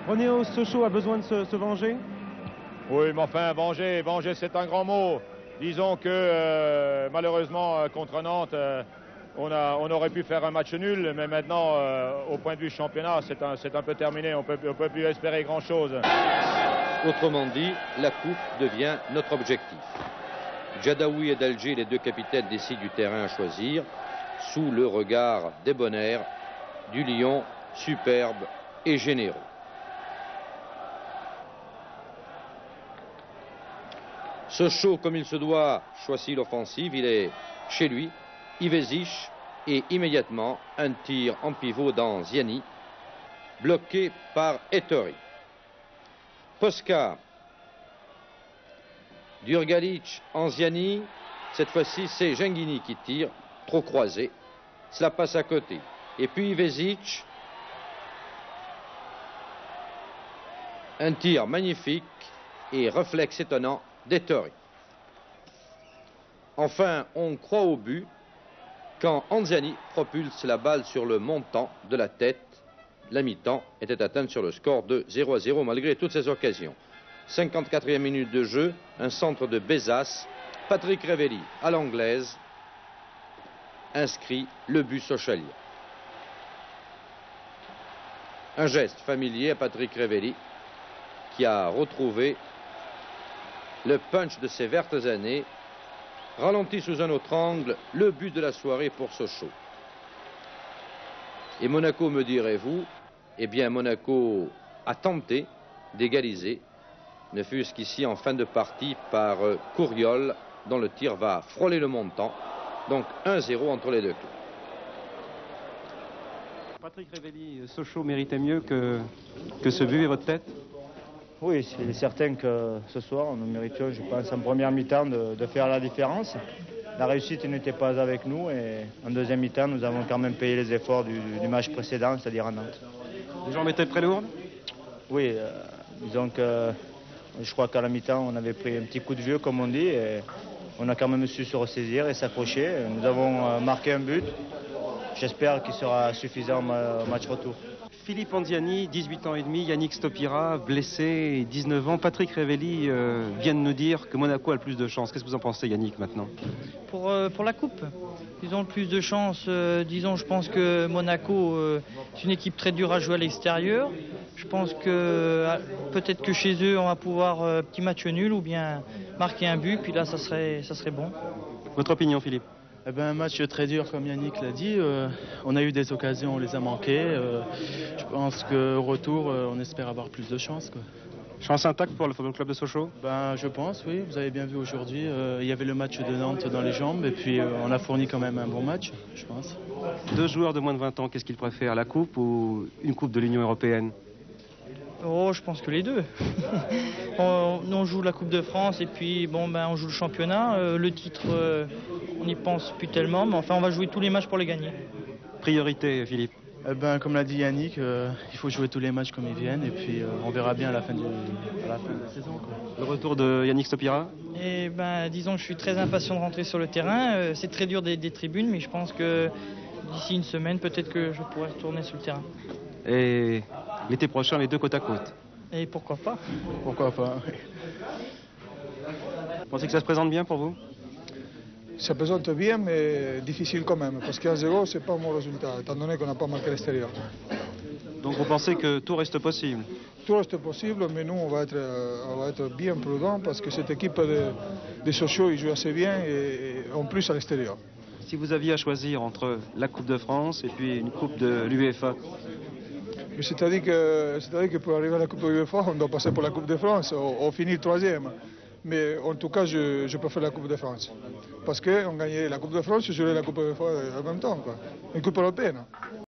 René Sochaux a besoin de se venger? Oui, mais enfin, venger c'est un grand mot. Disons que malheureusement contre Nantes, on aurait pu faire un match nul, mais maintenant, au point de vue championnat, c'est un peu terminé. On peut plus espérer grand-chose. Autrement dit, la coupe devient notre objectif. Djadaoui et Dalgé, les deux capitaines, décident du terrain à choisir, sous le regard débonnaire du lion superbe et généreux. Sochaux, comme il se doit, choisit l'offensive. Il est chez lui, Ivezic, et immédiatement un tir en pivot dans Ziani, bloqué par Ettori. Posca, Durgalic en Ziani. Cette fois-ci, c'est Genghini qui tire, trop croisé. Cela passe à côté. Et puis Ivezic, un tir magnifique et réflexe étonnant d'Ettori. Enfin, on croit au but quand Anziani propulse la balle sur le montant de la tête. La mi-temps était atteinte sur le score de 0-0 malgré toutes ces occasions. 54e minute de jeu, un centre de Bézas. Patrick Révelli à l'anglaise inscrit le but socialien. Un geste familier à Patrick Révelli qui a retrouvé le punch de ses vertes années. Ralenti sous un autre angle, le but de la soirée pour Sochaux. Et Monaco, me direz-vous, eh bien Monaco a tenté d'égaliser, ne fût-ce qu'ici en fin de partie par Couriol, dont le tir va frôler le montant. Donc 1-0 entre les deux clubs. Patrick Révelli, Sochaux méritait mieux que ce but et votre tête? Oui, c'est certain que ce soir, nous méritions, je pense, en première mi-temps de faire la différence. La réussite n'était pas avec nous et en deuxième mi-temps, nous avons quand même payé les efforts du match précédent, c'est-à-dire à Nantes. Les gens étaient très lourds? Oui, disons que je crois qu'à la mi-temps, on avait pris un petit coup de vieux, comme on dit, et on a quand même su se ressaisir et s'accrocher. Nous avons marqué un but. J'espère qu'il sera suffisant au match retour. Philippe Anziani, 18 ans et demi, Yannick Stopira, blessé, 19 ans. Patrick Révelli vient de nous dire que Monaco a le plus de chance. Qu'est-ce que vous en pensez, Yannick, maintenant? Pour la Coupe, ils ont le plus de chance. Disons, je pense que Monaco, c'est une équipe très dure à jouer à l'extérieur. Je pense que peut-être que chez eux, on va pouvoir petit match nul ou bien marquer un but. Puis là, ça serait bon. Votre opinion, Philippe? Eh ben, un match très dur, comme Yannick l'a dit. On a eu des occasions, on les a manquées. Je pense qu'au retour, on espère avoir plus de chance, quoi. Chance intacte pour le Football Club de Sochaux? Ben, je pense, oui. Vous avez bien vu aujourd'hui, il y avait le match de Nantes dans les jambes. Et puis, on a fourni quand même un bon match, je pense. Deux joueurs de moins de 20 ans, qu'est-ce qu'ils préfèrent, la Coupe ou une Coupe de l'Union européenne? Oh, je pense que les deux. on joue la Coupe de France et puis on joue le championnat. Le titre, on n'y pense plus tellement, mais enfin on va jouer tous les matchs pour les gagner. Priorité, Philippe? Eh ben, comme l'a dit Yannick, il faut jouer tous les matchs comme ils viennent et puis on verra bien à la fin de la saison, quoi. Le retour de Yannick Stopira? Et disons que je suis très impatient de rentrer sur le terrain. C'est très dur des tribunes, mais je pense que d'ici une semaine, peut-être que je pourrai retourner sur le terrain. Et l'été prochain, les deux côte à côte? Et pourquoi pas? Pourquoi pas, oui. Vous pensez que ça se présente bien pour vous? Ça présente bien, mais difficile quand même, parce qu'à 0, c'est pas un bon résultat, étant donné qu'on n'a pas marqué l'extérieur. Donc vous pensez que tout reste possible? Tout reste possible, mais nous, on va être bien prudents, parce que cette équipe de Sochaux, ils jouent assez bien, et en plus à l'extérieur. Si vous aviez à choisir entre la Coupe de France et puis une Coupe de l'UEFA? C'est-à-dire que pour arriver à la Coupe de l'UEFA, on doit passer pour la Coupe de France, on finit troisième. Mais en tout cas, je préfère la Coupe de France. Parce qu'on gagnait la Coupe de France, je jouais la Coupe de France en même temps, quoi. Une Coupe européenne.